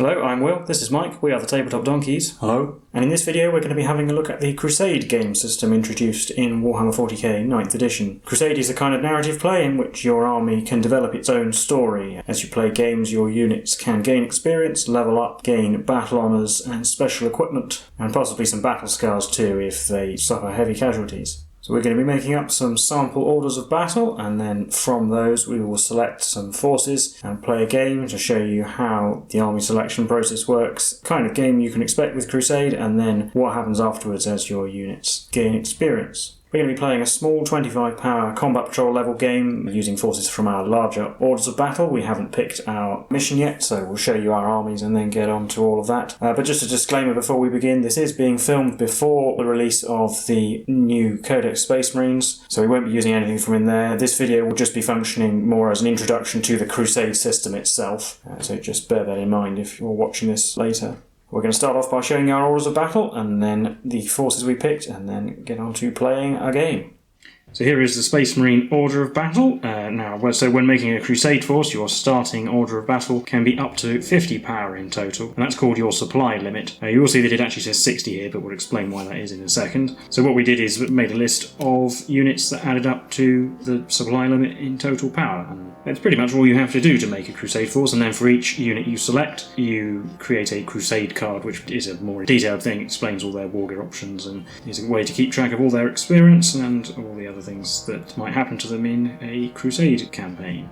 Hello, I'm Will, this is Mike, we are the Tabletop Donkeys. Hello. And in this video we're going to be having a look at the Crusade game system introduced in Warhammer 40k 9th edition. Crusade is a kind of narrative play in which your army can develop its own story. As you play games, your units can gain experience, level up, gain battle honours and special equipment, and possibly some battle scars too if they suffer heavy casualties. So we're going to be making up some sample orders of battle, and then from those we will select some forces and play a game to show you how the army selection process works, kind of game you can expect with Crusade, and then what happens afterwards as your units gain experience. We're going to be playing a small 25 power combat patrol level game using forces from our larger orders of battle. We haven't picked our mission yet, so we'll show you our armies and then get on to all of that. But just a disclaimer before we begin, this is being filmed before the release of the new Codex Space Marines, so we won't be using anything from in there. This video will just be functioning more as an introduction to the Crusade system itself, so just bear that in mind if you're watching this later. We're going to start off by showing our orders of battle, and then the forces we picked, and then get on to playing our game. So here is the Space Marine order of battle. So when making a Crusade force, your starting order of battle can be up to 50 power in total, and that's called your supply limit. You will see that it actually says 60 here, but we'll explain why that is in a second. So what we did is made a list of units that added up to the supply limit in total power, and that's pretty much all you have to do to make a Crusade force, and then for each unit you select, you create a Crusade card, which is a more detailed thing, explains all their war gear options, and is a way to keep track of all their experience and all the other things that might happen to them in a Crusade campaign.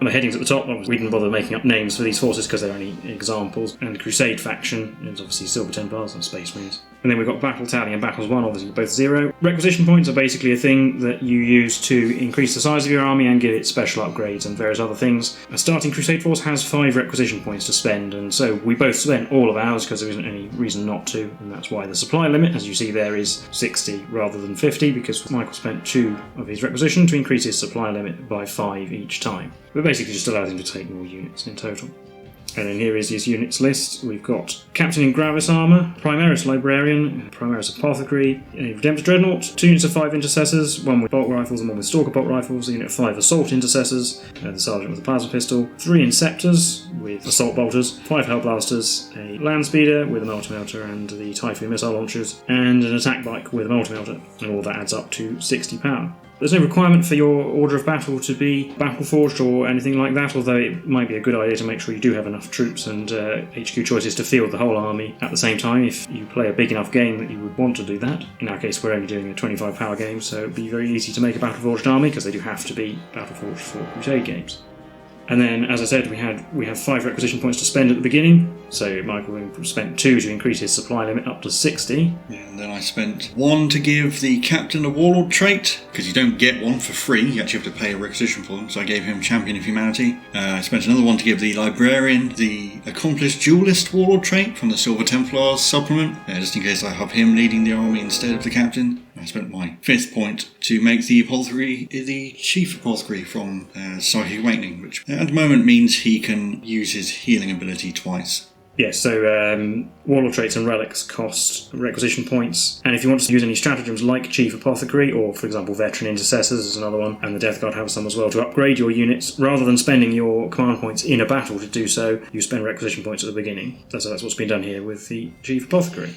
And the headings at the top, we didn't bother making up names for these forces because they're only examples. And the Crusade faction is obviously Silver Templars and Space Marines. And then we've got Battle Tally and Battles 1, obviously both 0. Requisition points are basically a thing that you use to increase the size of your army and give it special upgrades and various other things. A starting Crusade force has 5 requisition points to spend, and so we both spent all of ours because there isn't any reason not to, and that's why the supply limit, as you see there, is 60 rather than 50, because Michael spent 2 of his requisition to increase his supply limit by 5 each time. But basically just allows him to take more units in total. And then here is his units list. We've got Captain in Gravis Armour, Primaris Librarian, Primaris Apothecary, a Redemptor Dreadnought, 2 units of 5 Intercessors, 1 with bolt rifles and 1 with Stalker bolt rifles, a unit of 5 Assault Intercessors, the Sergeant with a Plasma Pistol, 3 Inceptors with Assault Bolters, 5 Hellblasters, a Land Speeder with a Multi-Melter and the Typhoon Missile Launchers, and an Attack Bike with a Multi-Melter, and all that adds up to 60 power. There's no requirement for your order of battle to be battle forged or anything like that, although it might be a good idea to make sure you do have enough troops and HQ choices to field the whole army at the same time if you play a big enough game that you would want to do that. In our case we're only doing a 25 power game, so it would be very easy to make a battle forged army because they do have to be battle forged for Crusade games. And then, as I said, we have 5 requisition points to spend at the beginning. So Michael spent 2 to increase his supply limit up to 60. Yeah, and then I spent 1 to give the Captain a Warlord trait, because you don't get one for free, you actually have to pay a requisition for them, so I gave him Champion of Humanity. I spent another 1 to give the Librarian the Accomplished Duelist Warlord trait from the Silver Templars supplement, just in case I have him leading the army instead of the Captain. I spent my 5th point to make the Apothecary the Chief Apothecary from Psychic Awakening, which at the moment means he can use his healing ability twice. Yes, so Warlord traits and relics cost requisition points, and if you want to use any stratagems like Chief Apothecary, or for example Veteran Intercessors is another one, and the Death Guard have some as well, to upgrade your units, rather than spending your command points in a battle to do so, you spend requisition points at the beginning. So that's what's been done here with the Chief Apothecary.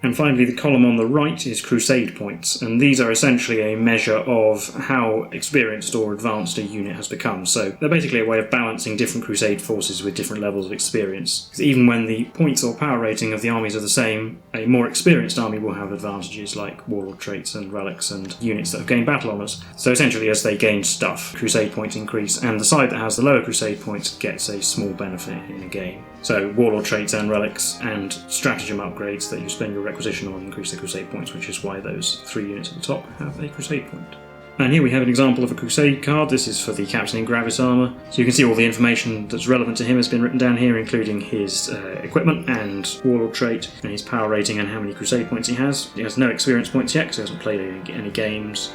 And finally, the column on the right is Crusade points, and these are essentially a measure of how experienced or advanced a unit has become. So they're basically a way of balancing different Crusade forces with different levels of experience. Because even when the points or power rating of the armies are the same, a more experienced army will have advantages like Warlord traits and relics and units that have gained battle honours. So essentially, as they gain stuff, Crusade points increase, and the side that has the lower Crusade points gets a small benefit in a game. So Warlord traits and relics and stratagem upgrades that you spend your requisition on increase the Crusade points, which is why those 3 units at the top have a Crusade point. And here we have an example of a Crusade card. This is for the Captain in Gravis Armour. So you can see all the information that's relevant to him has been written down here, including his equipment and Warlord trait, and his power rating and how many Crusade points he has. He has no experience points yet because he hasn't played any games.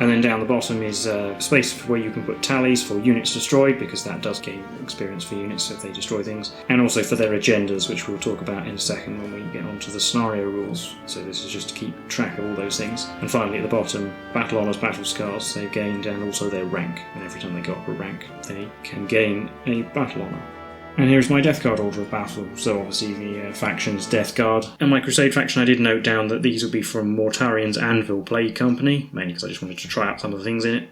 And then down the bottom is a space where you can put tallies for units destroyed, because that does gain experience for units if they destroy things, and also for their agendas, which we'll talk about in a second when we get onto the scenario rules. So this is just to keep track of all those things. And finally at the bottom, battle honours, battle scars they've gained, and also their rank. And every time they go up a rank, they can gain a battle honour. And here's my Death Guard order of battle. So obviously the faction's Death Guard. And my Crusade faction, I did note down that these would be from Mortarian's Anvil Plague Company, mainly because I just wanted to try out some of the things in it.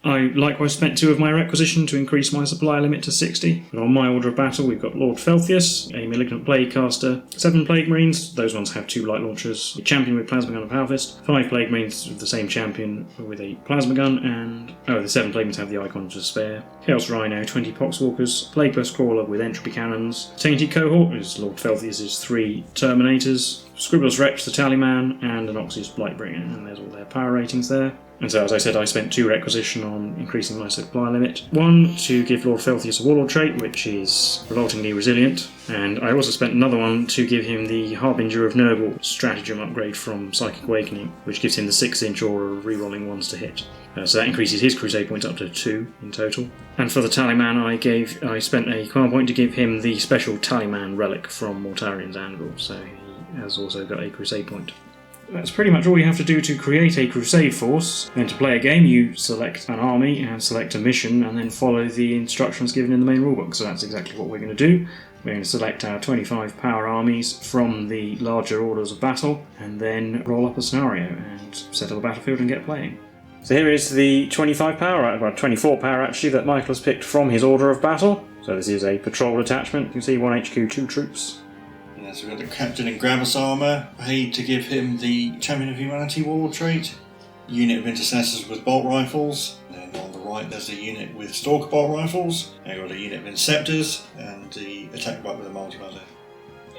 I likewise spent 2 of my requisition to increase my supply limit to 60. And on my order of battle, we've got Lord Felthius, a Malignant Plague Caster, 7 Plague Marines, those ones have 2 light launchers, a champion with Plasma Gun and Power Fist, 5 Plague Marines with the same champion with a Plasma Gun, and the 7 Plague Marines have the Icon of Despair. Chaos Rhino, 20 Poxwalkers, Plague Burst Crawler with Entropy Cannons, Tainted Cohort is Lord Felthius' 3 Terminators, Scribbler's Wretch, the Tallyman, and an Oxys Blightbringer, and there's all their power ratings there. And so, as I said, I spent 2 requisition on increasing my supply limit. 1 to give Lord Felthius a Warlord trait, which is revoltingly resilient, and I also spent another 1 to give him the Harbinger of Nurgle stratagem upgrade from Psychic Awakening, which gives him the 6-inch aura of rerolling 1s to hit. So that increases his Crusade points up to 2 in total. And for the Tallyman, I spent a command point to give him the special Tallyman relic from Mortarian's Anvil, so he has also got a Crusade point. That's pretty much all you have to do to create a Crusade force. Then to play a game, you select an army and select a mission, and then follow the instructions given in the main rulebook. So that's exactly what we're going to do. We're going to select our 25 power armies from the larger orders of battle, and then roll up a scenario and settle the battlefield and get playing. So here is the 24 power actually, that Michael has picked from his order of battle. So this is a patrol attachment. You can see 1 HQ, 2 troops. So we've got the Captain in Gravis Armour, paid to give him the Champion of Humanity Warlord trait, unit of Intercessors with bolt rifles, and then on the right there's a unit with Stalker bolt rifles, and we've got a unit of Inceptors, and the attack bike with a multi-mother.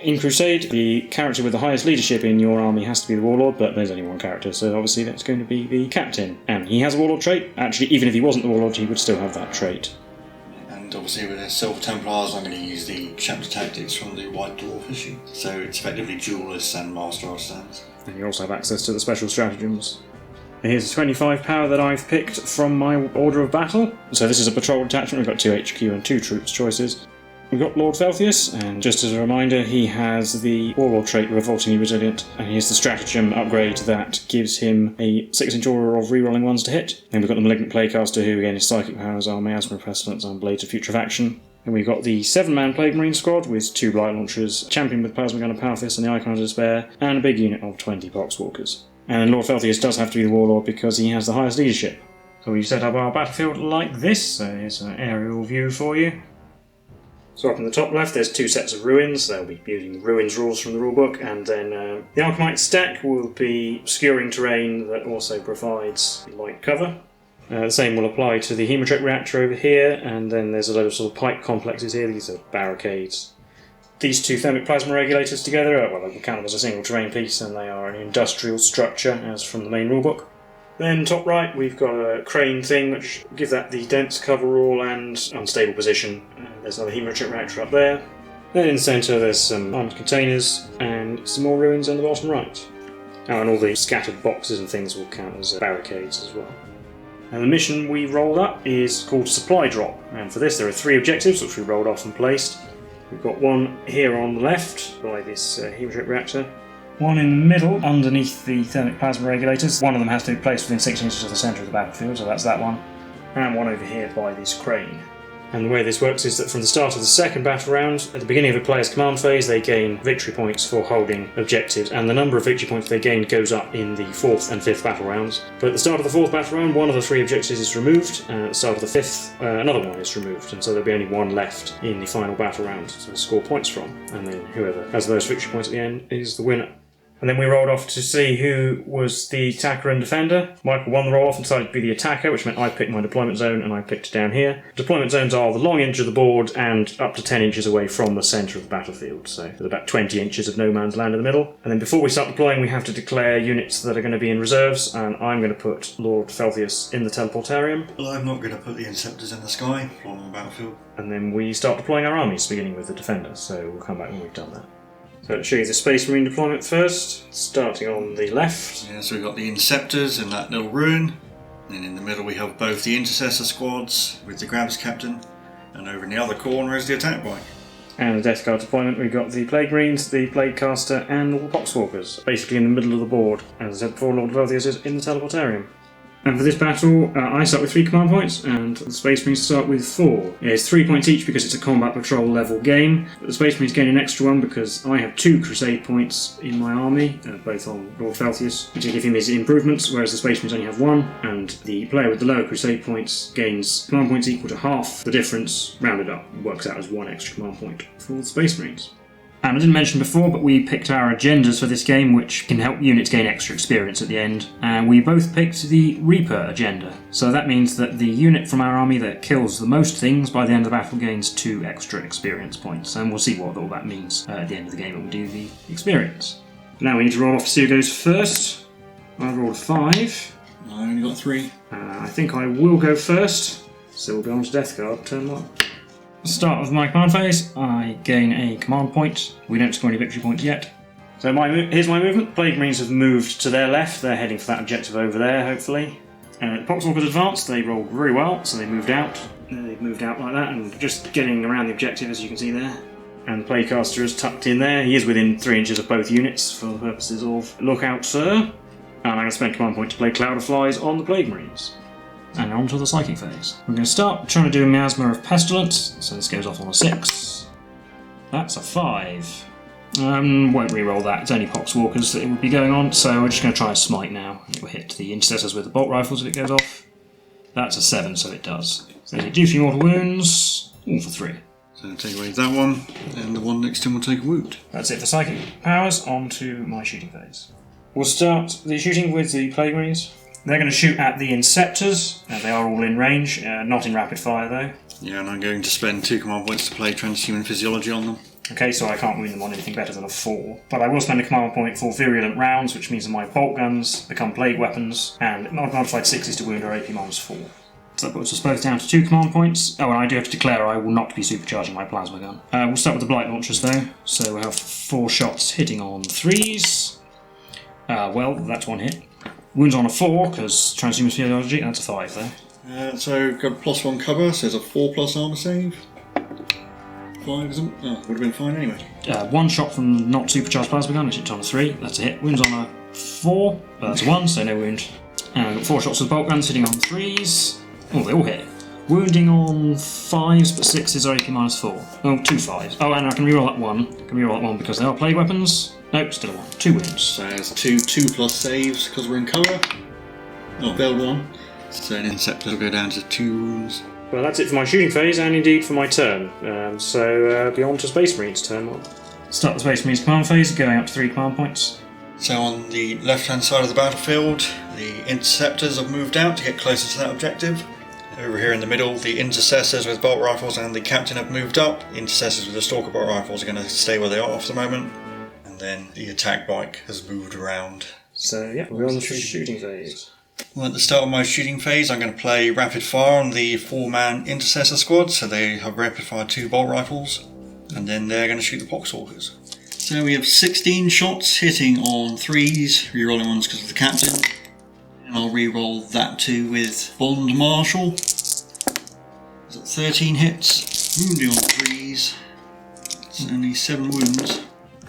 In Crusade, the character with the highest leadership in your army has to be the Warlord, but there's only 1 character, so obviously that's going to be the Captain. And he has a Warlord trait. Actually, even if he wasn't the Warlord, he would still have that trait. And obviously with the Silver Templars, I'm going to use the Chapter Tactics from the White Dwarf issue. So it's effectively Duelist and Master of Stands. And you also have access to the special stratagems. And here's the 25 power that I've picked from my order of battle. So this is a patrol attachment. We've got 2 HQ and 2 troops choices. We've got Lord Felthius, and just as a reminder, he has the Warlord trait Revoltingly Resilient, and he has the stratagem upgrade that gives him a 6-inch aura of rerolling 1s to hit. And we've got the Malignant Plaguecaster, who again is Psychic Powers, Miasma Pestilence, and Blades of Future of Action. And we've got the 7-man Plague Marine squad with 2 Blight Launchers, Champion with Plasma Gun and Power Fist and the Icon of Despair, and a big unit of 20 Poxwalkers. And Lord Felthius does have to be the Warlord because he has the highest leadership. So we set up our battlefield like this, so here's an aerial view for you. So up in the top left there's 2 sets of ruins. They'll be using the ruins rules from the rulebook, and then the Alchemite stack will be obscuring terrain that also provides light cover. The same will apply to the Hematech reactor over here, and then there's a load of sort of pipe complexes here. These are barricades. These 2 thermic plasma regulators together, well, they count them as a single terrain piece, and they are an industrial structure as from the main rulebook. Then top right we've got a crane thing which will give that the dense coverall and unstable position. There's another Hematech reactor up there. Then in the centre there's some armed containers and some more ruins on the bottom right. And all the scattered boxes and things will count as barricades as well. And the mission we rolled up is called Supply Drop, and for this there are 3 objectives which we rolled off and placed. We've got 1 here on the left by this Hematech reactor. 1 in the middle, underneath the thermic plasma regulators. 1 of them has to be placed within 6 inches of the centre of the battlefield, so that's that one. And 1 over here by this crane. And the way this works is that from the start of the second battle round, at the beginning of a player's command phase, they gain victory points for holding objectives, and the number of victory points they gain goes up in the 4th and 5th battle rounds. But at the start of the 4th battle round, 1 of the 3 objectives is removed, and at the start of the 5th, another 1 is removed, and so there'll be only 1 left in the final battle round to score points from, and then whoever has the most victory points at the end is the winner. And then we rolled off to see who was the attacker and defender. Michael won the roll-off and decided to be the attacker, which meant I picked my deployment zone and I picked down here. Deployment zones are the long edge of the board and up to 10 inches away from the centre of the battlefield. So there's about 20 inches of no man's land in the middle. And then before we start deploying, we have to declare units that are going to be in reserves, and I'm going to put Lord Felthius in the teleportarium. Well, I'm not going to put the Inceptors in the sky on the battlefield. And then we start deploying our armies, beginning with the defender, so we'll come back when we've done that. So let's show you the Space Marine deployment first, starting on the left. Yeah, so we've got the Inceptors in that little ruin, and in the middle we have both the Intercessor squads with the Grabs Captain, and over in the other corner is the attack bike. And the Death Guard deployment, we've got the Plague Marines, the Plague Caster, and all the Poxwalkers, basically in the middle of the board. As I said before, Lord Velthius is in the teleportarium. And for this battle, I start with 3 command points, and the Space Marines start with 4. It's 3 points each because it's a combat patrol level game. But the Space Marines gain an extra one because I have 2 Crusade points in my army, both on Lord Felthius, which give him his improvements, whereas the Space Marines only have 1, and the player with the lower Crusade points gains command points equal to half the difference, rounded up. It works out as 1 extra command point for the Space Marines. And I didn't mention before, but we picked our agendas for this game, which can help units gain extra experience at the end. And we both picked the Reaper agenda. So that means that the unit from our army that kills the most things by the end of the battle gains 2 extra experience points. And we'll see what all that means at the end of the game when we do the experience. Now we need to roll off to see who goes first. I rolled 5. I only got 3. I think I will go first. So we'll be on to Death Guard, turn 1. Start of my command phase, I gain a command point. We don't score any victory points yet. So here's my movement. Plague Marines have moved to their left. They're heading for that objective over there, hopefully. The Poxwalkers advanced. They rolled very well, so they moved out. They've moved out like that and just getting around the objective, as you can see there. And the Plaguecaster is tucked in there. He is within 3 inches of both units for the purposes of look out, sir. And I'm going to spend command point to play Cloud of Flies on the Plague Marines. And on to the Psychic phase. We're going to start trying to do a Miasma of Pestilence, so this goes off on a 6. That's a 5. Won't re-roll that, it's only Poxwalkers that it would be going on, so we're just going to try a Smite now. It will hit the Intercessors with the Bolt Rifles if it goes off. That's a 7, so it does. So they do 3 mortal wounds, all for 3. So take away that one, and the one next to him will take a wound. That's it for Psychic powers, on to my shooting phase. We'll start the shooting with the Plague Marines. They're going to shoot at the Inceptors. They are all in range, not in rapid fire though. Yeah, and I'm going to spend 2 command points to play Transhuman Physiology on them. Okay, so I can't wound them on anything better than a 4. But I will spend a command point for Virulent Rounds, which means that my bolt guns become plague weapons, and modified 6 is to wound or AP minus 4. So that puts us both down to 2 command points. Oh, and I do have to declare I will not be supercharging my plasma gun. We'll start with the Blight Launchers though. So we'll have 4 shots hitting on 3s. Well, that's 1 hit. Wounds on a 4, because Transhuman Physiology, that's a 5 though. So got +1 cover, so it's a 4+ armor save. 5 isn't? Oh, would have been fine anyway. 1 shot from not supercharged plasma gun, which hits on a 3, that's a hit. Wounds on a 4, that's a 1, so no wound. And I've got 4 shots with bolt guns hitting on 3s. Oh, they all hit. Wounding on 5s, but 6s are AP minus 4. Oh, 2 5s. Oh, and I can reroll that 1. I can reroll that 1 because they are plague weapons. Nope, still a 1. 2 wounds. So it's 2+ saves because we're in cover. Oh, failed 1. So an Incept will go down to 2 wounds. Well, that's it for my shooting phase and indeed for my turn. So be on to Space Marines turn 1. Start the Space Marines command phase, going up to 3 command points. So on the left-hand side of the battlefield, the Interceptors have moved out to get closer to that objective. Over here in the middle, the Intercessors with bolt rifles and the Captain have moved up. Intercessors with the Stalker bolt rifles are going to stay where they are for the moment. And then the attack bike has moved around. So yeah, we're on the shooting phase. Well, at the start of my shooting phase, I'm going to play rapid fire on the 4-man Intercessor squad. So they have rapid fire 2 bolt rifles. And then they're going to shoot the Poxwalkers. So we have 16 shots hitting on 3s, re-rolling ones because of the Captain. And I'll re-roll that too with Bond Marshal. Is that 13 hits? Wounding on 3s. It's only 7 wounds.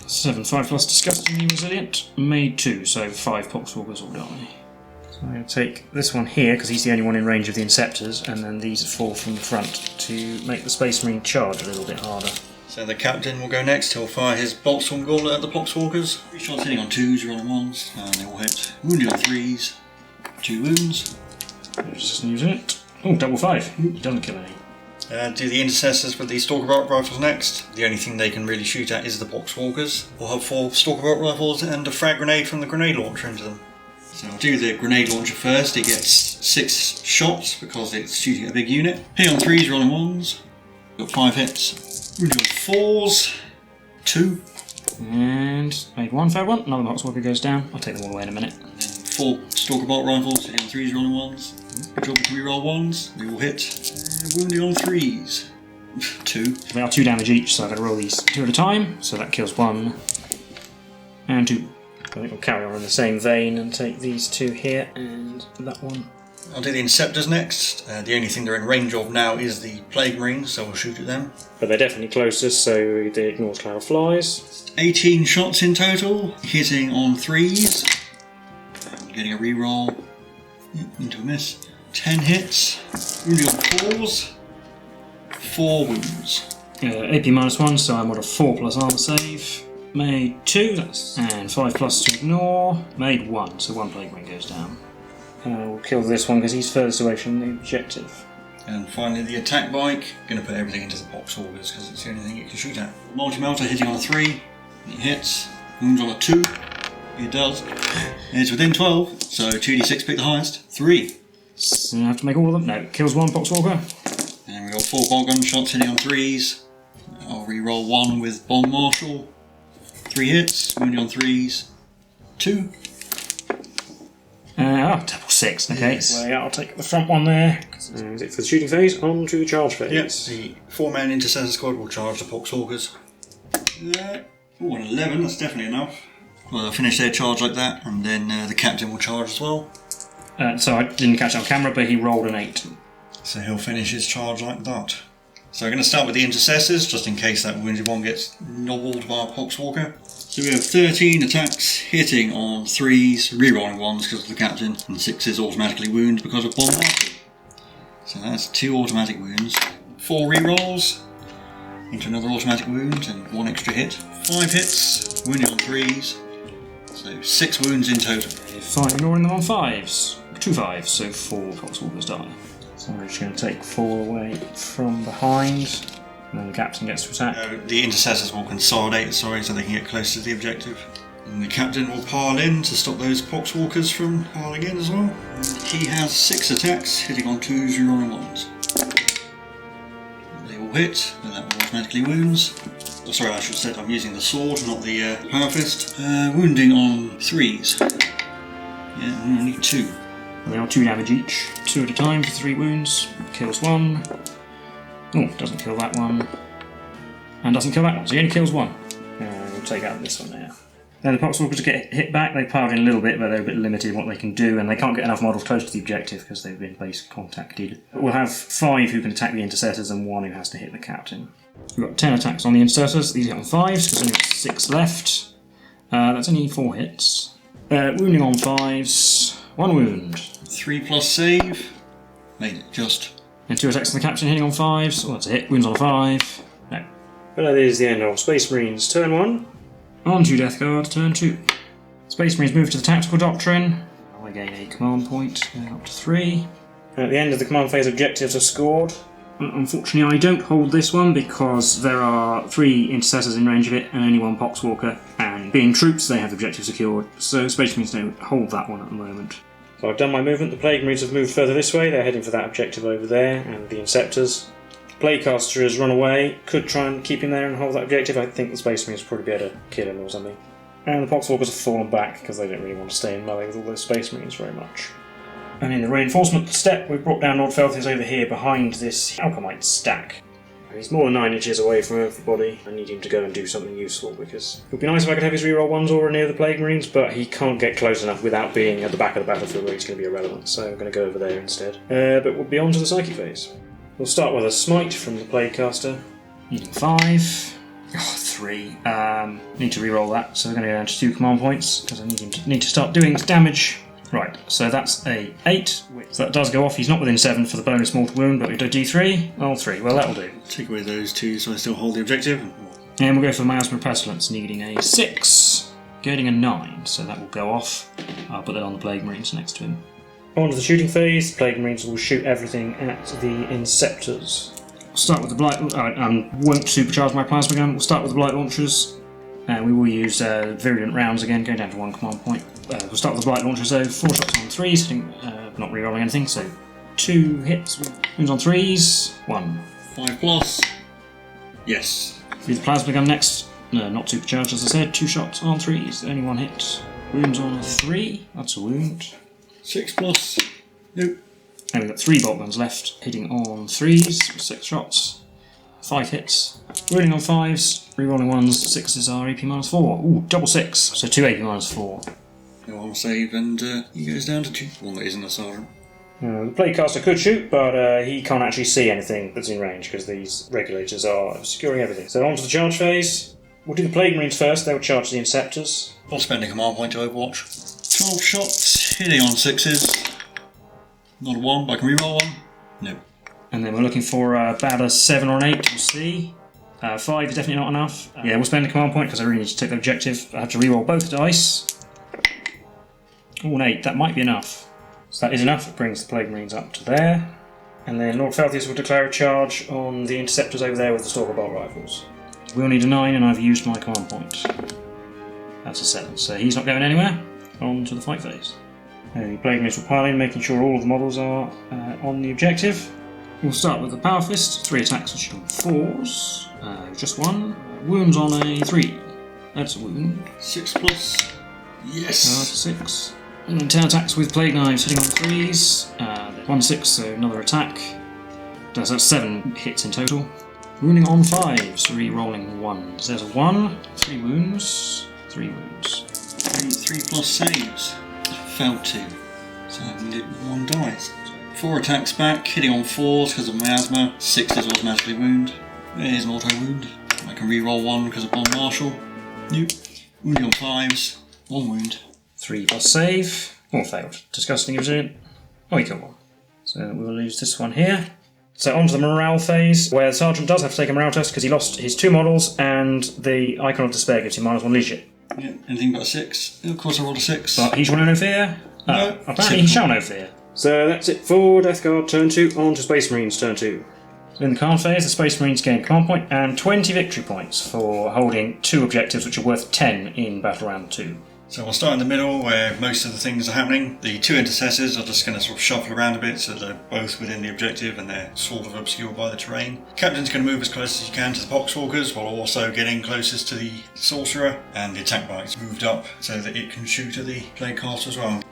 7, 5 plus Disgustingly Resilient. Made 2, so 5 Poxwalkers will die. So I'm going to take this one here, because he's the only one in range of the Inceptors, and then these 4 from the front to make the Space Marine charge a little bit harder. So the Captain will go next. He'll fire his Bolt Storm Gauntlet at the Poxwalkers. 3 shots hitting on 2s, rolling 1s, and they all hit. Wounding on 3s. 2 wounds. Resistant using it. Oh, double 5. He doesn't kill any. Do the Intercessors with the Stalker bolt rifles next. The only thing they can really shoot at is the Poxwalkers. We'll have 4 Stalker bolt rifles and a frag grenade from the grenade launcher into them. So I'll do the grenade launcher first. It gets 6 shots because it's shooting at a big unit. Hit on 3s, rolling 1s. Got 5 hits. Wounding on 4s. 2. And made 1, failed 1. Another Poxwalker goes down. I'll take them all away in a minute. And then 4 Stalker bolt rifles. Hitting on 3s, rolling 1s. Good job with reroll 1s. They all hit. Wounding on 3s. 2. They are 2 damage each, so I'm going to roll these 2 at a time. So that kills 1 and 2. I think we'll carry on in the same vein and take these 2 here and that one. I'll do the Inceptors next. The only thing they're in range of now is the Plague Marines, so we'll shoot at them. But they're definitely closest, so they ignore Cloud of Flies. 18 shots in total, hitting on 3s. And getting a reroll. Into a miss. 10 hits. Wounding on 4s. 4 wounds. AP -1, so I'm on a 4+ armor save. Made 2, and 5+ to ignore. Made 1, so 1 plague marine goes down. We'll kill this one because he's furthest away from the objective. And finally the attack bike. Going to put everything into the poxwalkers because it's the only thing it can shoot at. Multi-melter hitting on a 3. It hits. Wounds on a 2. It does. It's within 12, so 2d6 pick the highest. 3. So I have to make all of them? No, kills 1 poxwalker. And we've got 4 ball gun shots hitting on 3s. I'll re-roll 1 with bomb marshal. 3 hits, wounding on 3s. 2. Double 6, okay. Yes. So yeah, I'll take the front one there. Is it for the shooting phase? On to the charge phase. Yes, the 4-man intercessor squad will charge the poxwalkers. Oh, an 11, that's definitely enough. Well, they'll finish their charge like that, and then the captain will charge as well. So I didn't catch it on camera, but he rolled an 8. So he'll finish his charge like that. So we're going to start with the intercessors, just in case that wounded one gets nobbled by a poxwalker. So we have 13 attacks hitting on 3s, rerolling 1s because of the captain, and 6s automatically wound because of bomb marshal. So that's 2 automatic wounds. 4 rerolls into another automatic wound and 1 extra hit. 5 hits, wounding on 3s. So 6 wounds in total. 5 ignoring them on 5s. 2 5s, so 4 poxwalkers die. So I'm just going to take 4 away from behind, and then the captain gets to attack. The intercessors will consolidate, so they can get close to the objective. And the captain will pile in to stop those poxwalkers from piling in as well. And he has 6 attacks, hitting on 2s, rerolling 1s. They all hit, and that automatically wounds. Oh, sorry, I should have said I'm using the sword, not the power fist. Wounding on 3s. Yeah, only 2. They are 2 damage each, 2 at a time for 3 wounds. Kills 1. Oh, doesn't kill that one. And doesn't kill that one, so he only kills 1. We'll take out this one now. Then the poxwalkers get hit back. They piled in a little bit, but they're a bit limited in what they can do, and they can't get enough models close to the objective because they've been base contacted. But we'll have 5 who can attack the intercessors and 1 who has to hit the captain. We've got 10 attacks on the intercessors. These hit on 5s because there's only 6 left. That's only 4 hits. Wounding on 5s. 1 wound. 3+ save. Made it just. And 2 attacks on the captain hitting on 5s. Oh, that's a hit. Wounds on a 5. No. But that is the end of Space Marines turn 1. On to Death Guard turn 2. Space Marines move to the Tactical Doctrine. I gain a command point, up to 3. At the end of the command phase, objectives are scored. Unfortunately, I don't hold this one because there are 3 intercessors in range of it and only 1 poxwalker. And being troops, they have objectives secured. So Space Marines don't hold that one at the moment. So I've done my movement. The Plague Marines have moved further this way. They're heading for that objective over there, and the Inceptors. The Plaguecaster has run away. Could try and keep him there and hold that objective. I think the Space Marines will probably be able to kill him or something. And the Poxwalkers have fallen back because they don't really want to stay in melee with all those Space Marines very much. And in the reinforcement step, we've brought down Lord Felthis over here behind this Alchemite stack. He's more than 9 inches away from everybody. I need him to go and do something useful because it would be nice if I could have his reroll 1s over near the Plague Marines, but he can't get close enough without being at the back of the battlefield where he's going to be irrelevant, so I'm going to go over there instead. But we'll be on to the Psychic phase. We'll start with a Smite from the Plaguecaster. Needing 5. 3. Need to reroll that, so we're going to go down to 2 command points because I need to start doing damage. Right, so that's a 8, so that does go off. He's not within 7 for the bonus mortal wound, but we do D3. Oh, 3. Well, that'll do. Take away those 2 so I still hold the objective. And we'll go for Miasma Pestilence, needing a 6, getting a 9, so that will go off. I'll put that on the Plague Marines next to him. On to the shooting phase. The Plague Marines will shoot everything at the Inceptors. I'll start with the Blight. Won't supercharge my plasma gun. We'll start with the Blight Launchers. We will use virulent rounds again, going down to 1 command point. We'll start with the Blight Launchers though. 4 shots on 3s, hitting, not rerolling anything, so 2 hits, wounds on 3s, 1. 5+. Yes. Do the plasma gun next. Not supercharged as I said, 2 shots on 3s, only 1 hit. Wounds on a 3, that's a wound. 6+. Nope. And we've got 3 bolt guns left, hitting on 3s, 6 shots. 5 hits. Rolling on 5s, rerolling 1s, 6s are AP -4. Ooh, double 6, so 2 AP -4. No one will save, and he goes down to 2. One that isn't a sergeant. The Plaguecaster could shoot, but he can't actually see anything that's in range because these regulators are securing everything. So on to the charge phase. We'll do the Plague Marines first, they'll charge the Inceptors. I'll spend a command point to Overwatch. 12 shots, hitting on 6s. Not a 1, but I can reroll 1. No. And then we're looking for about a 7 or an 8, we'll see. 5 is definitely not enough. Yeah, we'll spend a command point because I really need to take the objective. I have to reroll both dice. Oh, an 8, that might be enough. So that is enough, it brings the Plague Marines up to there. And then Lord Falthius will declare a charge on the interceptors over there with the Stalker Bolt Rifles. We'll need a 9 and I've used my command point. That's a 7, so he's not going anywhere. On to the fight phase. The Plague Marines will pile in, making sure all of the models are on the objective. We'll start with the Power Fist, 3 attacks which are on 4s, just 1. Wounds on a 3. That's a wound. 6 plus. Yes! 6. And then 10 attacks with Plague Knives hitting on 3s. 1 6, so another attack. That's 7 hits in total. Wounding on 5s, re-rolling 1s. There's a 1, 3 wounds, 3 wounds. 3 plus saves. Failed 2. So I needed 1 dice. 4 attacks back, hitting on 4s because of miasma. 6 is automatically wound. There's an auto wound. I can re-roll 1 because of Bomb Marshal. Nope. Wounding on 5s. 1 wound. 3 plus save. Or failed. Disgusting resilient. Oh, he killed 1. So we'll lose this one here. So on to the morale phase, where the Sergeant does have to take a morale test because he lost his 2 models and the Icon of Despair gives him -1 leadership. Yeah, anything but a 6. Of course I rolled a 6. But he shall know no fear. No. Apparently he shall know fear. So that's it for Death Guard turn 2, on to Space Marines turn 2. So in the card phase, the Space Marines gain command point and 20 victory points for holding 2 objectives which are worth 10 in Battle Round 2. So we'll start in the middle where most of the things are happening. The 2 intercessors are just going to sort of shuffle around a bit so they're both within the objective and they're sort of obscured by the terrain. Captain's going to move as close as he can to the Poxwalkers while also getting closest to the Sorcerer, and the attack bike's moved up so that it can shoot at the Plague Caster as well.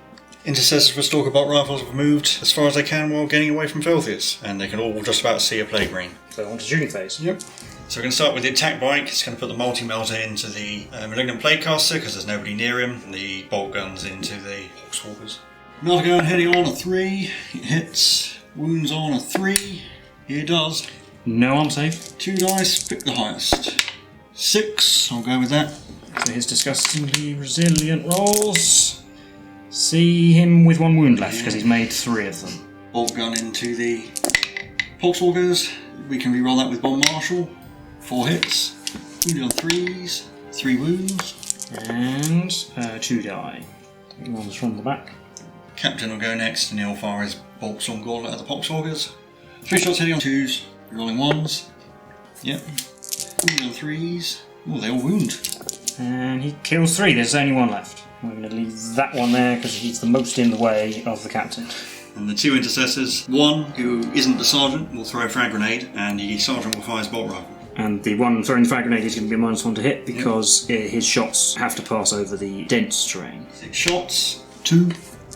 Intercessors with Stalker Bolt Rifles have moved as far as they can while getting away from Felthius, and they can all just about see a Plague Marine. So on to shooting phase. Yep. So we're going to start with the attack bike. It's going to put the multi-melter into the Malignant Plaguecaster because there's nobody near him, and the bolt guns into the Hawkswalkers. Melter gun heading on a 3. It hits. Wounds on a 3. It does. No arm save. 2 dice, pick the highest. 6, I'll go with that. So his disgustingly resilient rolls. See him with 1 wound left because he's made 3 of them. Bolt gun into the Poxwalkers. We can re-roll that with Bomb Marshal. 4 hits. Wounded on 3s. 3 wounds. And 2 die. One's from the back. Captain will go next and he'll fire his bolts on Gauntlet at the Poxwalkers. 3 shots hitting on 2s. Rolling 1s. Yep. Wounded on 3s. Oh, they all wound. And he kills 3. There's only 1 left. I'm going to leave that one there because he's the most in the way of the captain. And the 2 intercessors, 1 who isn't the sergeant will throw a frag grenade, and the sergeant will fire his bolt rifle. And the one throwing the frag grenade is going to be a -1 to hit because his shots have to pass over the dense terrain. 6 shots, 2.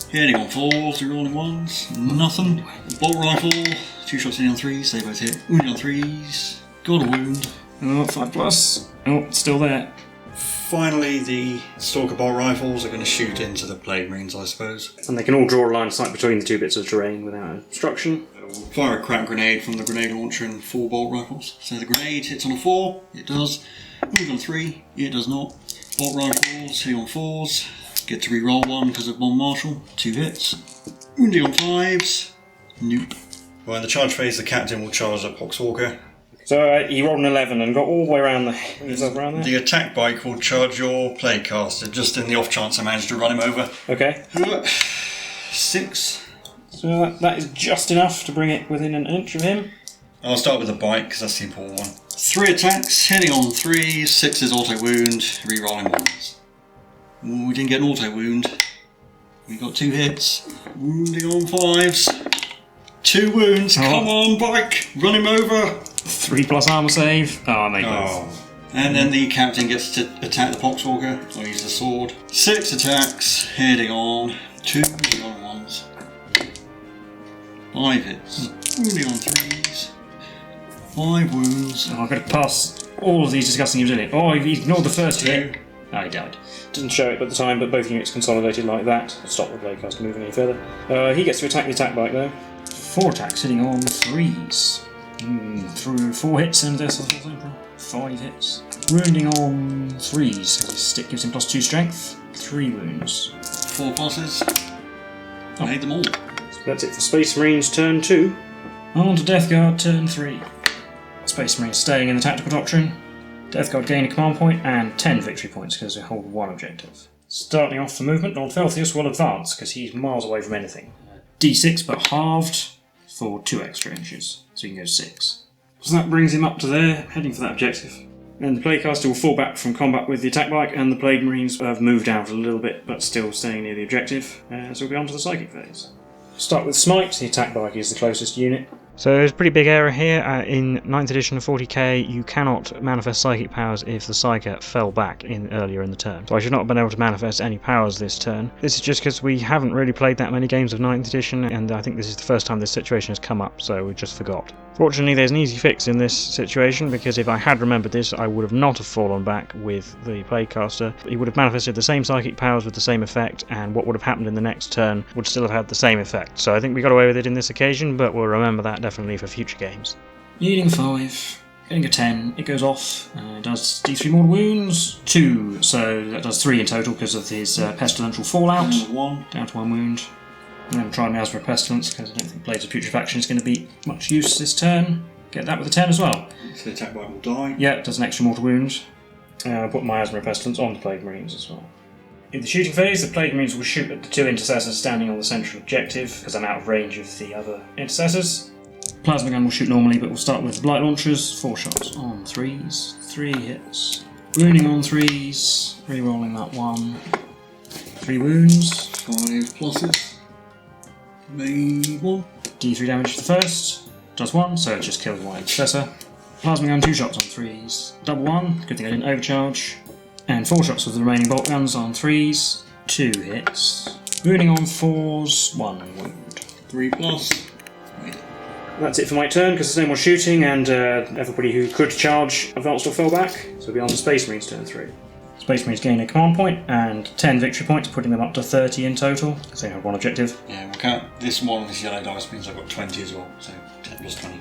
Hitting on 4s, 3 rolling 1s, nothing. Bolt rifle, 2 shots hitting on 3s, they both hit. Wounded on 3s, got a wound. Oh, 5 plus. Oh, it's still there. Finally, the Stalker Bolt Rifles are going to shoot into the Plague Marines, I suppose. And they can all draw a line of sight between the 2 bits of terrain without obstruction. Fire a crack grenade from the grenade launcher and 4 bolt rifles. So the grenade hits on a 4, it does. Wound on 3, it does not. Bolt rifles, hit on 4s. Get to re-roll 1 because of Bomb Marshal, 2 hits. Wounding on 5s, nope. Well, in the charge phase, the captain will charge a Poxwalker. So he rolled an 11 and got all the way around there. The attack bike will charge your Plaguecaster, just in the off chance I manage to run him over. Okay. 6. So that is just enough to bring it within an inch of him. I'll start with the bike because that's the important one. 3 attacks, hitting on 3s, 6 is auto wound, re-rolling 1s. Ooh, we didn't get an auto wound. We got 2 hits, wounding on 5s. 2 wounds, come on bike, run him over. 3 plus armor save. Oh, I made both. And then the captain gets to attack the Poxwalker. I'll use the sword. 6 attacks, heading on 2 rolling 1s. 5 hits, wounding on 3s. 5 wounds. Oh, I've got to pass all of these disgusting resilient. Oh, he ignored the first hit. Oh, he died. Didn't show it at the time, but both units consolidated like that. Stop the Plaguecaster moving any further. He gets to attack the attack bike though. 4 attacks, hitting on 3s. Through 4 hits and 5 hits. Wounding on 3s. His stick gives him +2 strength. 3 wounds. 4 pluses. I hate them all. That's it for Space Marines turn 2. On to Death Guard turn 3. Space Marines staying in the tactical doctrine. Death Guard gain a command point and 10 victory points because they hold 1 objective. Starting off for movement, Lord Felthius will advance because he's miles away from anything. D6 but halved for 2 extra inches, so he can go 6. So that brings him up to there, heading for that objective. And the Plaguecaster will fall back from combat with the attack bike, and the Plague Marines have moved out a little bit but still staying near the objective. So we'll be on to the Psychic phase. Start with Smite, the attack bike is the closest unit. So there's a pretty big error here. In 9th edition of 40k, you cannot manifest psychic powers if the Psyker fell back earlier in the turn. So I should not have been able to manifest any powers this turn. This is just because we haven't really played that many games of 9th edition, and I think this is the first time this situation has come up, so we just forgot. Fortunately, there's an easy fix in this situation, because if I had remembered this, I would have not have fallen back with the Plaguecaster. He would have manifested the same psychic powers with the same effect, and what would have happened in the next turn would still have had the same effect. So I think we got away with it in this occasion, but we'll remember that definitely for future games. Needing 5, getting a 10, it goes off, does D3 mortal wounds, 2, so that does 3 in total because of his pestilential fallout, down to 1 wound. I'm going to try Miasma Pestilence because I don't think Blades of Putrefaction is going to be much use this turn. Get that with a 10 as well. So the attack bike will die. Yeah, it does an extra mortal wound. I'll put Miasma Pestilence on the Plague Marines as well. In the shooting phase, the Plague Marines will shoot at the 2 intercessors standing on the central objective because I'm out of range of the other intercessors. Plasma gun will shoot normally, but we'll start with the Blight Launchers. 4 shots on 3s, 3 hits. Wounding on 3s, re-rolling that 1. 3 wounds. 5 pluses. Made 1. D3 damage for the first, does 1, so it just kills 1 intercessor. Plasma gun 2 shots on 3s, double 1, good thing I didn't overcharge. And 4 shots with the remaining bolt guns on 3s, 2 hits. Wounding on 4s, 1 wound. 3 plus. That's it for my turn, because there's no more shooting, and everybody who could charge advanced or fell back, so we'll be on to Space Marines turn 3. Space Marines gain a command point and 10 victory points, putting them up to 30 in total, because they have 1 objective. Yeah, we'll count this one, this yellow dice means I've got 20 as well, so 10 plus 20.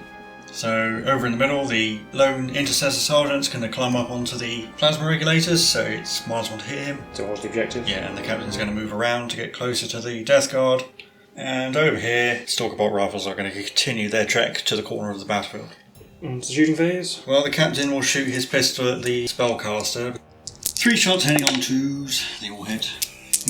So over in the middle, the lone intercessor sergeant's going to climb up onto the plasma regulators, so it's -1 to hit him. Towards the objective. Yeah, and the captain's going to move around to get closer to the Death Guard. And over here, Stalker Bolt Rifles are going to continue their trek to the corner of the battlefield. On to the shooting phase. Well, the captain will shoot his pistol at the spellcaster. 3 shots hitting on 2s, they all hit.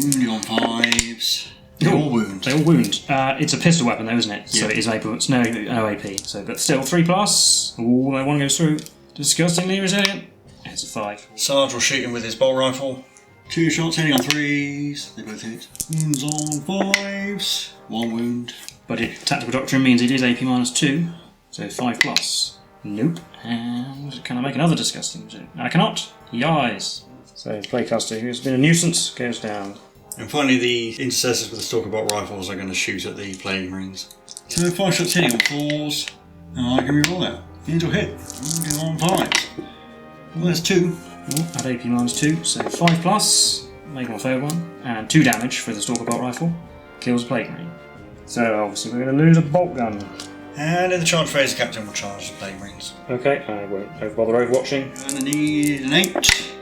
Wounding on 5s. They all wound. They all wound. It's a pistol weapon though, isn't it? Yeah. So it is AP, it's no AP. So, but still 3 plus. Ooh, that 1 goes through. Disgustingly resilient. It's a 5. Sarge will shoot him with his bolt rifle. 2 shots hitting on 3s, they both hit. Wounds on 5s, 1 wound. But Tactical Doctrine means it is AP -2, so 5 plus. Nope. And can I make another disgusting mistake? I cannot. He dies. So the Plaguecaster, who has been a nuisance, goes down. And finally, the intercessors with the Stalker Bolt Rifles are going to shoot at the Plague Marines. So 5 shots hitting on 4s, and I can reroll that. Into a hit. Wounding on 5s. Well, there's 2. At AP -2, so 5 plus, make 1 failed 1, and 2 damage for the Stalker Bolt Rifle. Kills a Plague Marine. So obviously we're going to lose a bolt gun. And in the charge phase, the captain will charge the Plague Marines. Okay, I won't bother overwatching. And I need an 8,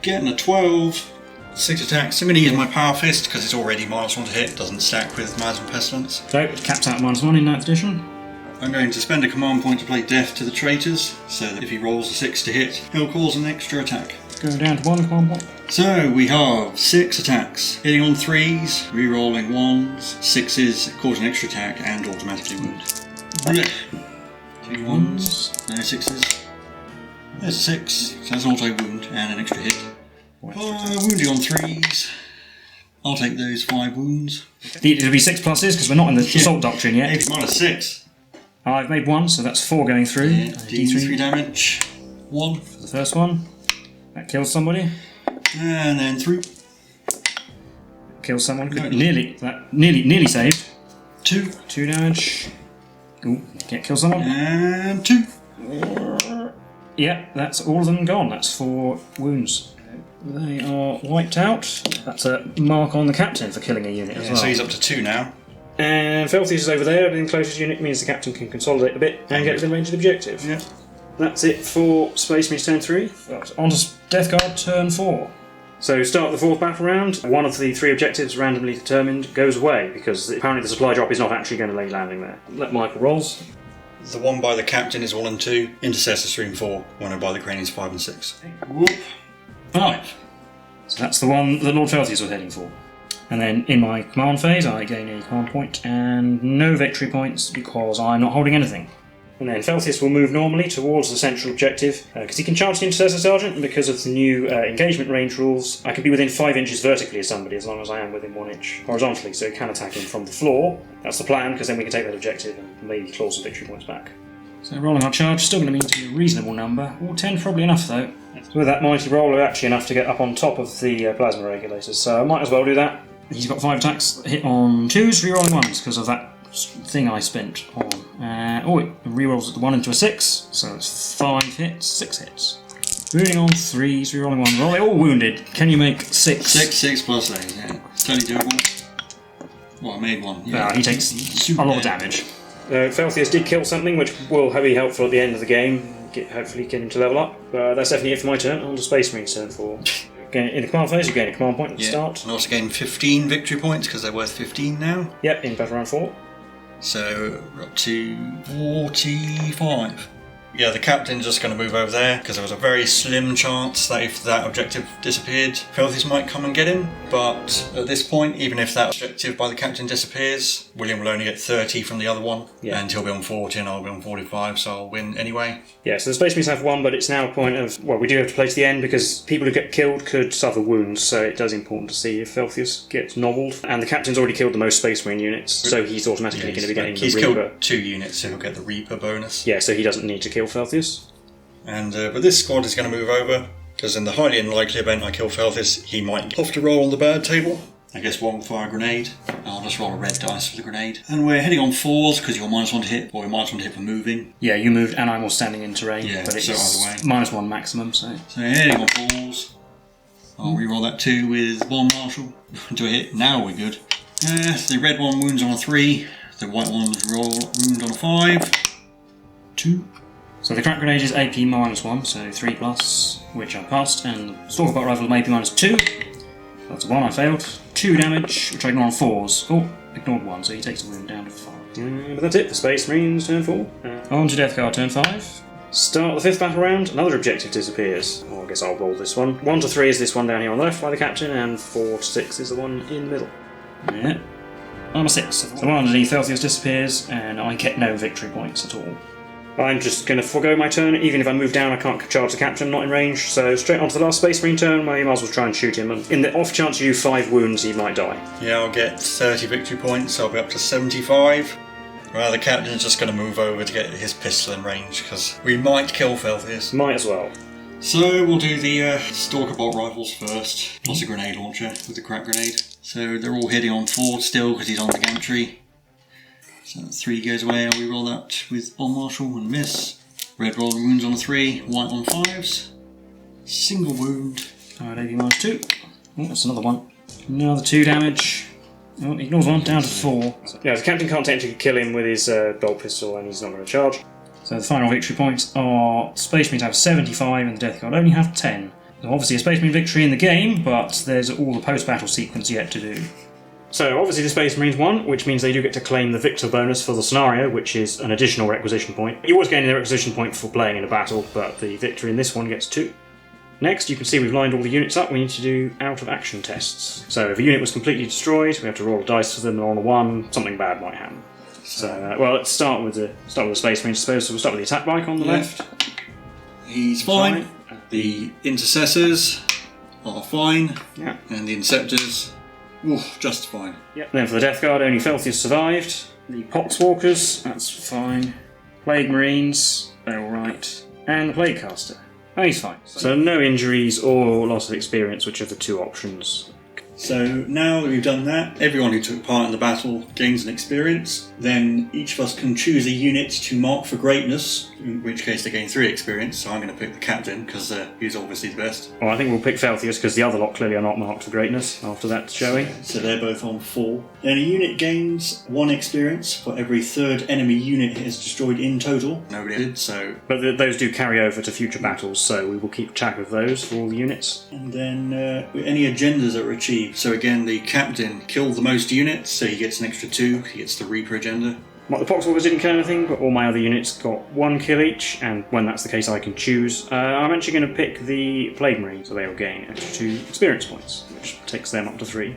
getting a 12, 6 attacks. I'm going to use my Power Fist because it's already -1 to hit, doesn't stack with Miasma Pestilence. So it caps out -1 in 9th edition. I'm going to spend a command point to play Death to the Traitors, so that if he rolls a 6 to hit, he'll cause an extra attack. Go down to 1 command point. So we have 6 attacks, hitting on 3s, re-rolling 1s, 6s, cause an extra attack, and automatically wound. 3 1s, no 6s. There's a 6, so that's an auto wound and an extra hit. Wounding on 3s. I'll take those 5 wounds. It'll be 6 pluses because we're not in the Assault Doctrine yet. AP -6. I've made 1, so that's 4 going through. Yeah, D3 damage. 1 for the first one. That kills somebody. And then through. Kills someone. Nearly saved. 2. 2 damage. Ooh, kill someone. And 2. Yeah, that's all of them gone. That's 4 wounds. They are wiped out. That's a mark on the captain for killing a unit as well. So he's up to 2 now. And Felthius is over there, and the closest unit means the captain can consolidate a bit and get within range of the objective. Yeah. That's it for Space Marines turn 3. On to Death Guard turn 4. So start the fourth battle round. One of the 3 objectives randomly determined goes away because apparently the supply drop is not actually going to lay landing there. Let Michael rolls. The one by the captain is 1 and 2. Intercessors 3 and 4. One by the crane is 5 and 6. Whoop. 5. So that's the one that Lord Felthius was heading for. And then in my command phase, I gain a command point and no victory points because I'm not holding anything. And then Felthius will move normally towards the central objective because he can charge the Intercessor Sergeant, and because of the new engagement range rules, I can be within 5 inches vertically of somebody as long as I am within 1 inch horizontally, so he can attack him from the floor. That's the plan, because then we can take that objective and maybe claw some victory points back. So rolling our charge, still going to need to be a reasonable number. 10 probably enough though. So with that mighty roll, we're actually enough to get up on top of the plasma regulators, so I might as well do that. He's got 5 attacks, hit on 2s, re-rolling 1s because of that thing I spent on. It re-rolls at the 1 into a 6, so it's 5 hits, 6 hits. Wounding on 3s, re-rolling 1. Roll, they're all wounded. Can you make 6? 6 plus 8, yeah. It's totally doable. Well, I made 1. Yeah. He takes a lot of damage. Felthius did kill something, which will be helpful at the end of the game. Hopefully get him to level up. That's definitely it for my turn. On to Space Marine's turn for. In the command phase, you gain a command point at the start. And also gain 15 victory points because they're worth 15 now. Yep, in battle round 4. So we're up to 45. Yeah, the captain's just going to move over there because there was a very slim chance that if that objective disappeared, Felthius might come and get him. But at this point, even if that objective by the captain disappears, William will only get 30 from the other one, and he'll be on 40 and I'll be on 45, so I'll win anyway. Yeah, so the Space Marines have 1, but it's now a point of, well, we do have to play to the end because people who get killed could suffer wounds, so it does important to see if Felthius gets nobbled. And the captain's already killed the most Space Marine units, so he's automatically going to be getting the Reaper. He's killed 2 units, so he'll get the Reaper bonus. Yeah, so he doesn't need to kill Felthius. And but this squad is going to move over because in the highly unlikely event I kill Felthius, he might have to roll on the bad table. I guess 1 will fire a grenade. I'll just roll a red dice for the grenade. And we're heading on 4s because you're -1 to hit, or we're -1 to hit for moving. Yeah, you moved and I'm all standing in terrain. Yeah, but it's so either way. -1 maximum. So heading on 4s. I'll re-roll that 2 with 1 martial. Do a hit. Now we're good. The red one wounds on a 3. The white ones roll wound on a 5. 2. So the crack grenade is AP -1, so 3 plus, which I passed, and the Stalkerbot rifle is AP -2. That's a 1, I failed. 2 damage, which I ignore on 4s. Oh, ignored 1, so he takes a wound down to 5. But that's it for Space Marines, turn 4. On to Death Guard, turn 5. Start the 5th battle round, another objective disappears. Oh, I guess I'll roll this one. 1 to 3 is this one down here on the left by the captain, and 4 to 6 is the one in the middle. Yeah. Armour 6. So the one underneath Felthius disappears, and I get no victory points at all. I'm just going to forego my turn. Even if I move down, I can't charge the captain, I'm not in range. So straight on to the last Space Marine turn, where you might as well try and shoot him. And in the off chance you do 5 wounds, he might die. Yeah, I'll get 30 victory points, so I'll be up to 75. Well, the captain's just going to move over to get his pistol in range, because we might kill Felthius. Might as well. So we'll do the Stalkerbot rifles first, plus a grenade launcher with the crack grenade. So they're all hitting on 4 still, because he's on the gantry. So 3 goes away, I'll re-roll that with bomb marshal and miss. Red roll wounds on a 3, white on 5s. Single wound. Alright, AP -2. Oh, that's another one. Another 2 damage. Oh, ignores 1, down to 4. Yeah, the captain can't technically kill him with his bolt pistol and he's not going to charge. So the final victory points are Space Marines have 75 and the Death Guard only have 10. So obviously a Space Marine victory in the game, but there's all the post-battle sequence yet to do. So obviously the Space Marines won, which means they do get to claim the victor bonus for the scenario, which is an additional requisition point. You always gain a requisition point for playing in a battle, but the victor in this one gets 2. Next, you can see we've lined all the units up. We need to do out-of-action tests. So if a unit was completely destroyed, we have to roll a dice for them, and on a 1, something bad might happen. So, well, let's start with the Space Marines, I suppose. So we'll start with the attack bike on the left. He's fine. The intercessors are fine. Yeah. And the inceptors, just fine. Yep. Then for the Death Guard, only Felthius survived. The Poxwalkers, that's fine. Plague Marines, they're alright. And the Plague Caster. Oh, he's fine. So no injuries or loss of experience, which are the 2 options. So now that we've done that, everyone who took part in the battle gains an experience. Then each of us can choose a unit to mark for greatness, in which case they gain 3 experience. So I'm going to pick the captain because he's obviously the best. Well, I think we'll pick Felthius because the other lot clearly are not marked for greatness after that showing. So they're both on 4. Then a unit gains 1 experience for every 3rd enemy unit it has destroyed in total. Nobody did, so... But those do carry over to future battles, so we will keep track of those for all the units. And then any agendas that are achieved. So again, the captain killed the most units, so he gets an extra 2. He gets the Reaper agenda. Well, the Poxwalkers didn't kill anything, but all my other units got 1 kill each, and when that's the case I can choose. I'm actually going to pick the Plague Marine, so they will gain extra 2 experience points, which takes them up to 3.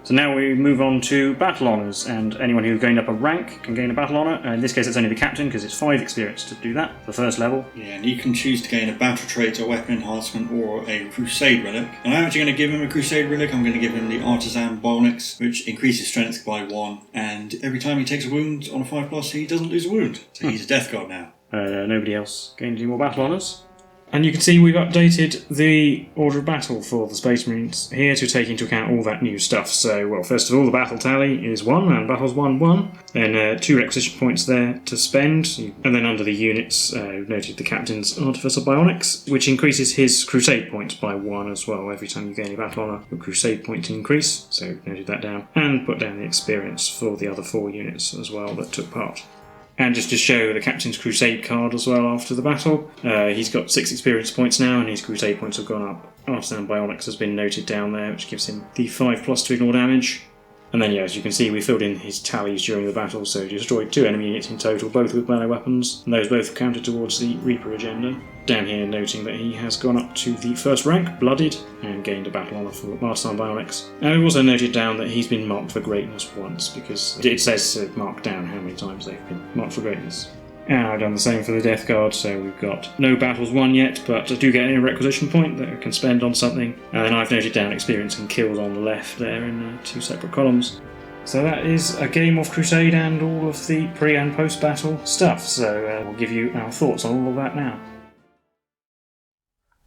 So now we move on to Battle Honours, and anyone who gained up a rank can gain a Battle Honour. In this case it's only the Captain, because it's 5 experience to do that, the first level. Yeah, and you can choose to gain a Battle Trait, a Weapon Enhancement, or a Crusade Relic. And I'm actually going to give him a Crusade Relic. I'm going to give him the Artisan Bionics, which increases Strength by 1, and every time he takes a wound on a 5+, he doesn't lose a wound. So he's a Death God now. Nobody else gained any more Battle Honours. And you can see we've updated the order of battle for the Space Marines here to take into account all that new stuff. So, well, first of all, the battle tally is 1, and battles 1-1. Then 2 requisition points there to spend. And then under the units, noted the Captain's Artificer Bionics, which increases his Crusade points by 1 as well. Every time you gain a battle honour, your Crusade point increase. So, noted that down. And put down the experience for the other 4 units as well that took part. And just to show the Captain's Crusade card as well after the battle, he's got 6 experience points now, and his Crusade points have gone up. Artisan Bionics has been noted down there, which gives him the 5+ to ignore damage. And then, yeah, as you can see, we filled in his tallies during the battle, so he destroyed 2 enemy units in total, both with melee weapons, and those both counted towards the Reaper agenda. Down here, noting that he has gone up to the 1st rank, Blooded, and gained a battle honour for Artisan Bionics. And we've also noted down that he's been marked for greatness once, because it says to mark down how many times they've been marked for greatness. And I've done the same for the Death Guard, so we've got no battles won yet, but I do get a requisition point that I can spend on something. And I've noted down experience and kills on the left there in 2 separate columns. So that is a game of Crusade and all of the pre- and post-battle stuff, so we'll give you our thoughts on all of that now.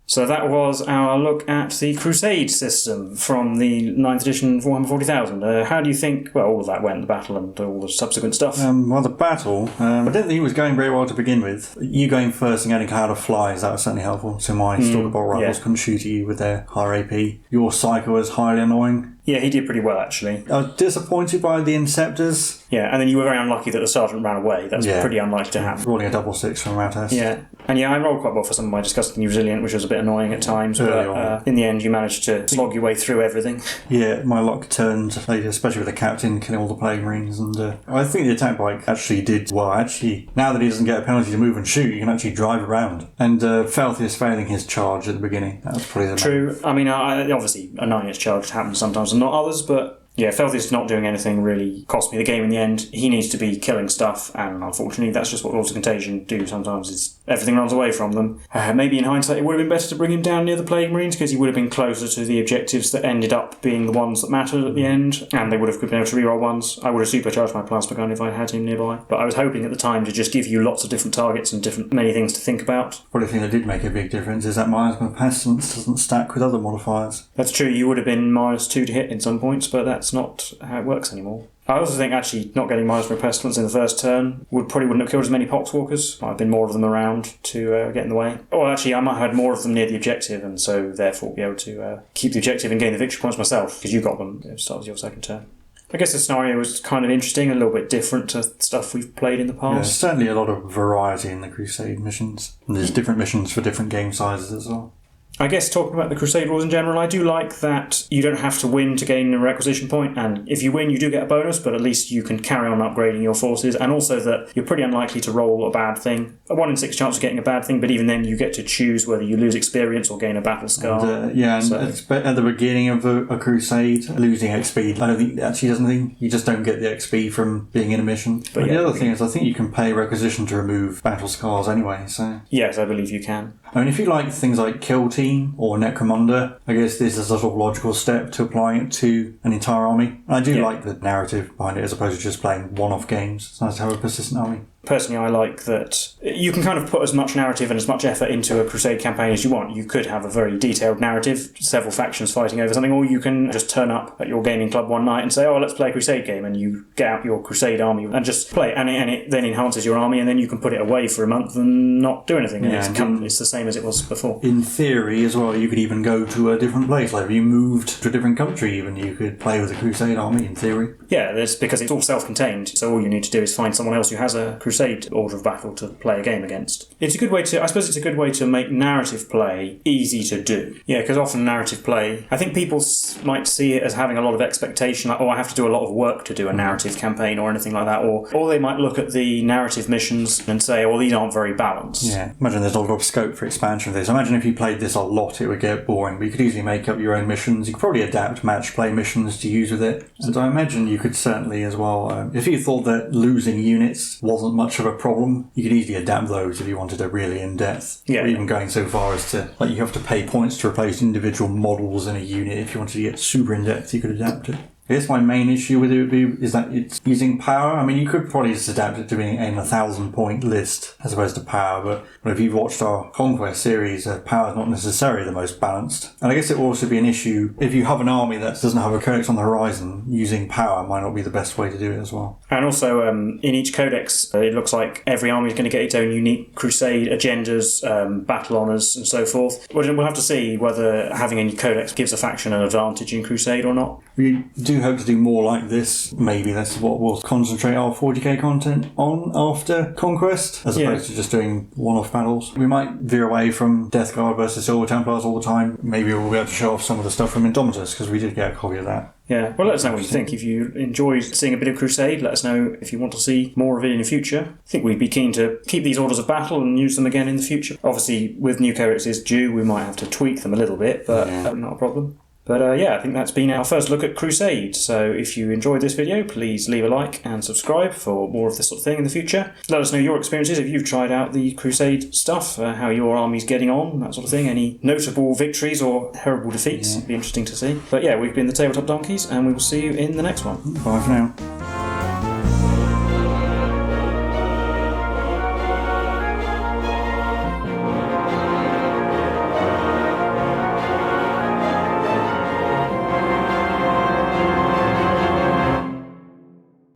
So that was our look at the Crusade system from the 9th edition Warhammer 40,000. How do you think, well, all of that went, the battle and all the subsequent stuff? Well, the battle, I didn't think it was going very well to begin with. You going first and getting Cloud of Flies, that was certainly helpful. So my Stalker Bolt Rifles couldn't shoot at you with their higher AP. Your Psycho was highly annoying. Yeah, he did pretty well, actually. I was disappointed by the Inceptors. Yeah, and then you were very unlucky that the Sergeant ran away. That's pretty unlikely to happen. Rolling a 6/6 from Ratas. Yeah, and I rolled quite well for some of my Disgustingly Resilient, which was a bit annoying at times, but in the end you managed to slog your way through everything. Yeah, my luck turned later, especially with the Captain killing all the Plague Marines, and I think the attack bike actually did well. Actually, now that he doesn't get a penalty to move and shoot, you can actually drive around. And Felthius failing his charge at the beginning, that was probably the True. I mean, obviously a 9-inch charge happens sometimes and not others, but yeah, Felthius not doing anything really cost me the game in the end. He needs to be killing stuff, and unfortunately that's just what Lords of Contagion do sometimes, is everything runs away from them. Maybe in hindsight it would have been better to bring him down near the Plague Marines, because he would have been closer to the objectives that ended up being the ones that mattered at the end, and they would have been able to reroll ones. I would have supercharged my Plasma Gun if I had him nearby, but I was hoping at the time to just give you lots of different targets and many things to think about. Probably the thing that did make a big difference is that Miasma Pestilence doesn't stack with other modifiers. That's true, you would have been -2 to hit in some points, but that's not how it works anymore. I also think actually not getting Miasma Pestilence in the first turn probably wouldn't have killed as many Poxwalkers. Might have been more of them around to get in the way. Or actually I might have had more of them near the objective, and so therefore be able to keep the objective and gain the victory points myself, because you got them at the start of your second turn. I guess the scenario was kind of interesting, a little bit different to stuff we've played in the past. Yeah, there's certainly a lot of variety in the Crusade missions. And there's different missions for different game sizes as well. I guess talking about the Crusade rules in general, I do like that you don't have to win to gain a requisition point, and if you win you do get a bonus, but at least you can carry on upgrading your forces, and also that you're pretty unlikely to roll a bad thing. A 1 in 6 chance of getting a bad thing, but even then you get to choose whether you lose experience or gain a battle scar. And, at the beginning of a Crusade, losing XP, I don't think it actually does anything. You just don't get the XP from being in a mission. But the other thing is, I think you can pay requisition to remove battle scars anyway, so... Yes, I believe you can. I mean, if you like things like Kill Team or Necromunda, I guess this is a sort of logical step to applying it to an entire army. I do like the narrative behind it as opposed to just playing one-off games. It's nice to have a persistent army. Personally, I like that you can kind of put as much narrative and as much effort into a Crusade campaign as you want. You could have a very detailed narrative, several factions fighting over something, or you can just turn up at your gaming club one night and say, oh, let's play a Crusade game, and you get out your Crusade army and just play it, and it then enhances your army, and then you can put it away for a month and not do anything. It's the same as it was before. In theory as well, you could even go to a different place. Like if you moved to a different country, even you could play with a Crusade army in theory. Yeah, that's because it's all self-contained, so all you need to do is find someone else who has a Crusade order of battle to play a game against. It's a good way to, I suppose it's a good way to make narrative play easy to do. Yeah, because often narrative play, I think people might see it as having a lot of expectation, like, oh, I have to do a lot of work to do a narrative campaign or anything like that, or they might look at the narrative missions and say, well, these aren't very balanced. Yeah, imagine there's a lot of scope for expansion of this. Imagine if you played this a lot, it would get boring, but you could easily make up your own missions. You could probably adapt match play missions to use with it. And I imagine you could certainly as well, if you thought that losing units wasn't much of a problem, you could easily adapt those if you wanted a really in-depth. Yeah. Or even going so far as to, like, you have to pay points to replace individual models in a unit. If you wanted to get super in-depth, you could adapt it. I guess my main issue with it would be is that it's using power. I mean, you could probably just adapt it to being in a 1,000-point list as opposed to power, but if you've watched our Conquest series, power is not necessarily the most balanced. And I guess it will also be an issue if you have an army that doesn't have a codex on the horizon, using power might not be the best way to do it as well. And also, in each codex, it looks like every army is going to get its own unique Crusade agendas, battle honours, and so forth. We'll have to see whether having a codex gives a faction an advantage in Crusade or not. We do hope to do more like this. Maybe that's what we'll concentrate our 40k content on after Conquest, as opposed to just doing one-off battles. We might veer away from Death Guard versus Silver Templars all the time. Maybe we'll be able to show off some of the stuff from Indomitus, because we did get a copy of that. Yeah, well, let us know what you think. If you enjoyed seeing a bit of Crusade, let us know if you want to see more of it in the future. I think we'd be keen to keep these orders of battle and use them again in the future. Obviously, with new codexes due, we might have to tweak them a little bit, but not a problem. But I think that's been our first look at Crusade. So if you enjoyed this video, please leave a like and subscribe for more of this sort of thing in the future. Let us know your experiences if you've tried out the Crusade stuff, how your army's getting on, that sort of thing. Any notable victories or terrible defeats. It'd be interesting to see. But yeah, we've been the Tabletop Donkeys, and we will see you in the next one. Bye for now.